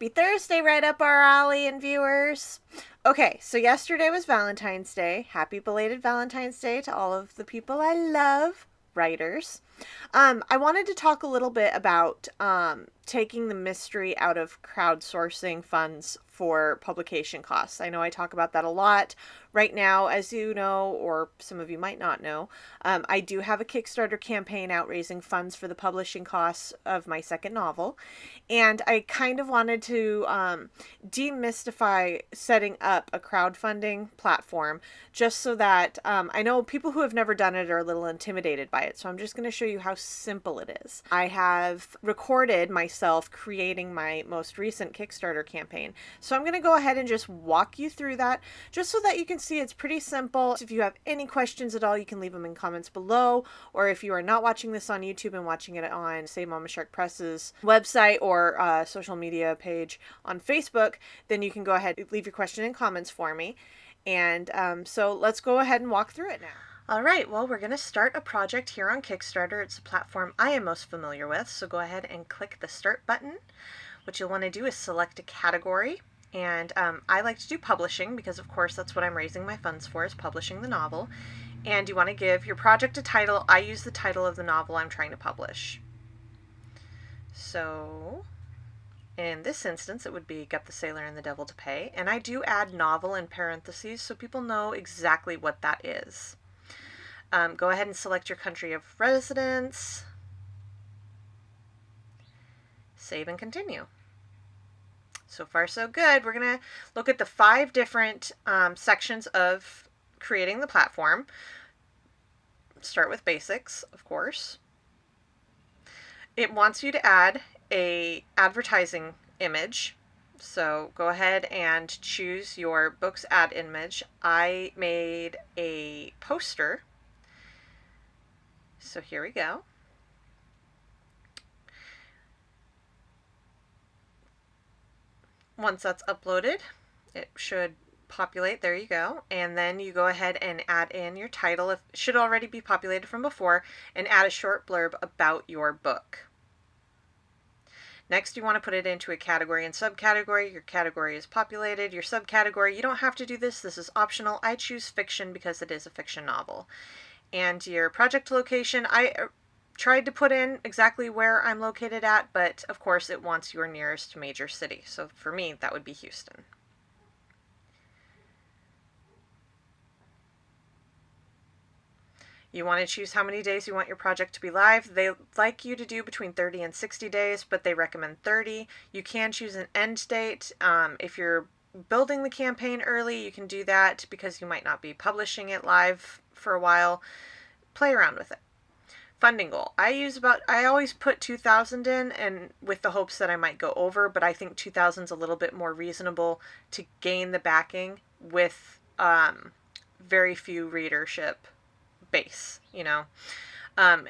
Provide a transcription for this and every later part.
Happy Thursday, right up our alley, and viewers. Okay, so yesterday was Valentine's Day. Happy belated Valentine's Day to all of the people I love, writers. I wanted to talk a little bit about taking the mystery out of crowdsourcing funds for publication costs. I know I talk about that a lot. Right now, as you know, or some of you might not know, I do have a Kickstarter campaign out raising funds for the publishing costs of my second novel. And I kind of wanted to demystify setting up a crowdfunding platform just so that I know people who have never done it are a little intimidated by it. So I'm just going to show you how simple it is. I have recorded myself creating my most recent Kickstarter campaign. So I'm going to go ahead and just walk you through that just so that you can see it's pretty simple. If you have any questions at all, you can leave them in comments below. Or if you are not watching this on YouTube and watching it on, say, Mama Shark Press's website or social media page on Facebook, then you can go ahead and leave your question in comments for me. And so let's go ahead and walk through it now. All right, well, we're going to start a project here on Kickstarter. It's a platform I am most familiar with, so go ahead and click the Start button. What you'll want to do is select a category, and I like to do publishing because, of course, that's what I'm raising my funds for, is publishing the novel. And you want to give your project a title. I use the title of the novel I'm trying to publish. So in this instance, it would be Gup the Sailor and the Devil to Pay, and I do add novel in parentheses so people know exactly what that is. Go ahead and select your country of residence. Save and continue. So far, so good. We're going to look at the 5 different sections of creating the platform. Start with basics, of course. It wants you to add a advertising image. So go ahead and choose your book's ad image. I made a poster. So here we go. Once that's uploaded, it should populate. There you go. And then you go ahead and add in your title. It should already be populated from before, and add a short blurb about your book. Next, you want to put it into a category and subcategory. Your category is populated. Your subcategory, you don't have to do this. This is optional. I choose fiction because it is a fiction novel. And your project location, I tried to put in exactly where I'm located at, but of course it wants your nearest major city. So for me, that would be Houston. You want to choose how many days you want your project to be live. They like you to do between 30 and 60 days, but they recommend 30. You can choose an end date. If you're building the campaign early, you can do that because you might not be publishing it live for a while. Play around with it. Funding goal. I always put 2,000 in, and with the hopes that I might go over, but I think 2,000 is a little bit more reasonable to gain the backing with very few readership base, you know.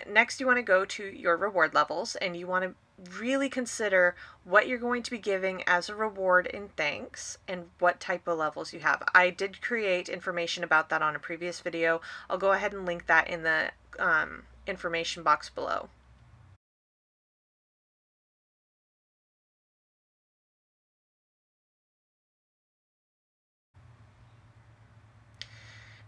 Next, you want to go to your reward levels, and you want to really consider what you're going to be giving as a reward in thanks and what type of levels you have. I did create information about that on a previous video. I'll go ahead and link that in the information box below.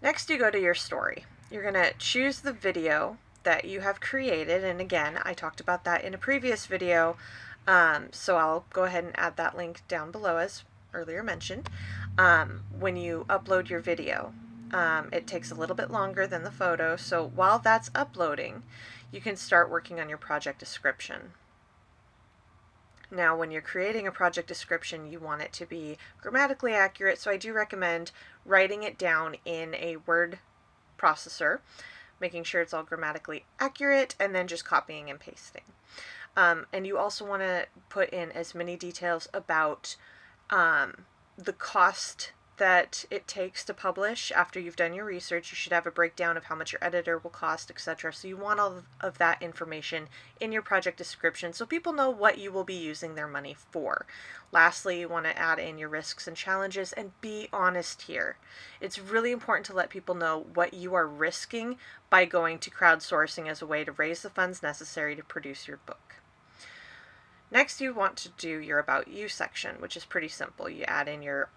Next, you go to your story. You're going to choose the video that you have created, and again, I talked about that in a previous video, so I'll go ahead and add that link down below as earlier mentioned. When you upload your video, it takes a little bit longer than the photo, so while that's uploading, you can start working on your project description. Now, when you're creating a project description, you want it to be grammatically accurate, so I do recommend writing it down in a word processor, making sure it's all grammatically accurate, and then just copying and pasting. And you also want to put in as many details about the cost that it takes to publish. After you've done your research, you should have a breakdown of how much your editor will cost, etc. So you want all of that information in your project description so people know what you will be using their money for. Lastly, you want to add in your risks and challenges, and be honest here. It's really important to let people know what you are risking by going to crowdsourcing as a way to raise the funds necessary to produce your book. Next, you want to do your About You section, which is pretty simple. You add in your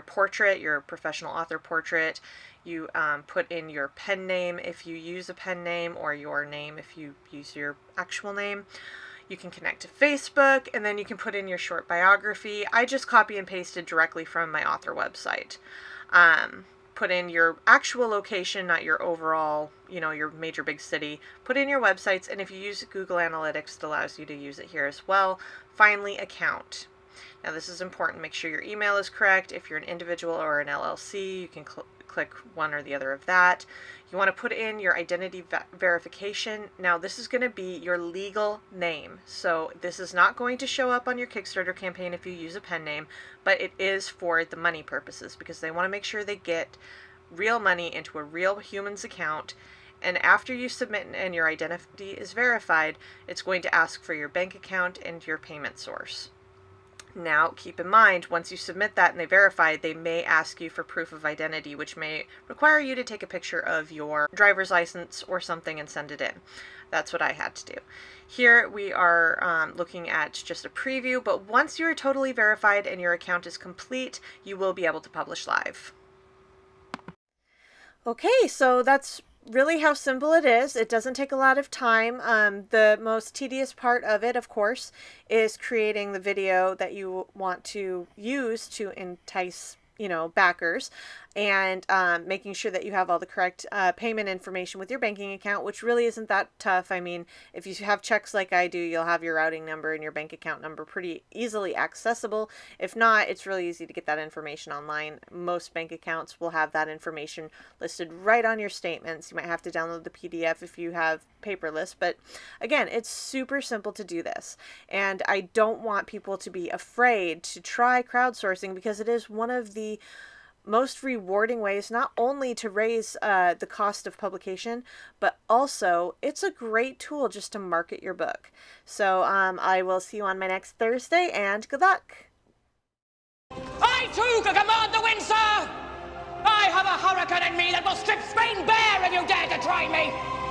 portrait, your professional author portrait. You put in your pen name if you use a pen name, or your name if you use your actual name. You can connect to Facebook, and then you can put in your short biography. I just copy and pasted directly from my author website. Put in your actual location, not your overall, your major big city. Put in your websites, and if you use Google Analytics, it allows you to use it here as well. Finally, account. Now this is important. Make sure your email is correct. If you're an individual or an LLC, you can click one or the other of that. You want to put in your identity verification. Now this is going to be your legal name. So this is not going to show up on your Kickstarter campaign if you use a pen name, but it is for the money purposes, because they want to make sure they get real money into a real human's account. And after you submit and your identity is verified, it's going to ask for your bank account and your payment source. Now, keep in mind, once you submit that and they verify, they may ask you for proof of identity, which may require you to take a picture of your driver's license or something and send it in. That's what I had to do. Here we are looking at just a preview, but once you're totally verified and your account is complete, you will be able to publish live. Okay, so that's really how simple it is. It doesn't take a lot of time. The most tedious part of it, of course, is creating the video that you want to use to entice, backers, and making sure that you have all the correct payment information with your banking account, which really isn't that tough. I mean, if you have checks like I do, you'll have your routing number and your bank account number pretty easily accessible. If not, it's really easy to get that information online. Most bank accounts will have that information listed right on your statements. You might have to download the PDF if you have paperless, but again, it's super simple to do this. And I don't want people to be afraid to try crowdsourcing, because it is one of the most rewarding ways not only to raise the cost of publication, but also it's a great tool just to market your book. So I will see you on my next Thursday, and good luck. I too can command the wind, sir! I have a hurricane in me that will strip Spain bare if you dare to try me!